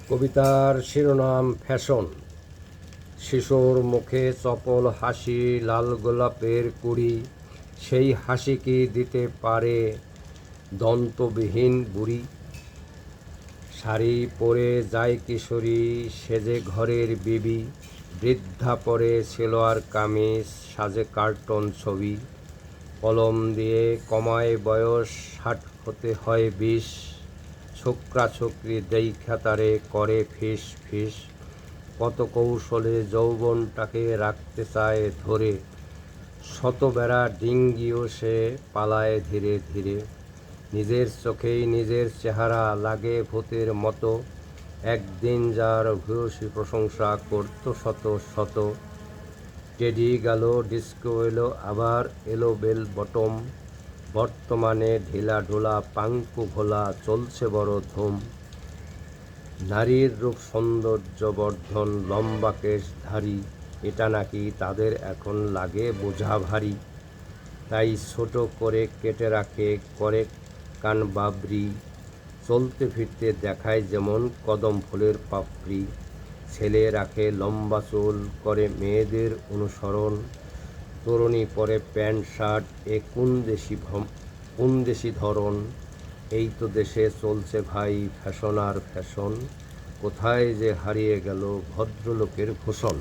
কবিতার শিরোনাম ফ্যাশন। শিশুর মুখে চপল হাসি, লাল গোলাপের কুড়ি, সেই হাসি কি দিতে পারে দন্তবিহীন বুড়ি? শাড়ি পরে যায় কিশোরী, সেজে ঘরের বিবি, বৃদ্ধা পরে সেলোয়ার কামিজ, সাজে কার্টুন ছবি। কলম দিয়ে কমায় বয়স, 60 হতে হয় 20, ছোকরা ছোকরি দেইখা তারে করে ফিস ফিস। কত কৌশলে যৌবনটাকে রাখতে চায় ধরে, শত বেড়া ডিঙ্গিও সে পালায় ধীরে ধীরে। নিজের চোখেই নিজের চেহারা লাগে ভূতের মতো, একদিন যার ভূয়সী প্রশংসা করত শত শত। টেডি গেল, ডিস্কো এলো, আবার এলো বেল বটম, বর্তমানে ঢিলা ঢোলা পাঙ্কু ঘোলা চলছে বড় ধুম। নারীর রূপ সৌন্দর্য বর্ধন, লম্বা কেশধারী, এটা নাকি তাদের এখন লাগে বোঝা ভারী। তাই ছোট করে কেটে রাখে, করে কান বাবরি, চলতে ফিরতে দেখায় যেমন কদম ফুলের পাপড়ি। ছেলে রাখে লম্বা চুল, করে মেয়েদের অনুসরণ, তরুণী পরে প্যান্ট শার্ট, এ কোন দেশি ধরন? এই তো দেশে চলছে ভাই ফ্যাশন আর ফ্যাশন, কোথায় যে হারিয়ে গেল ভদ্রলোকের ভূষণ।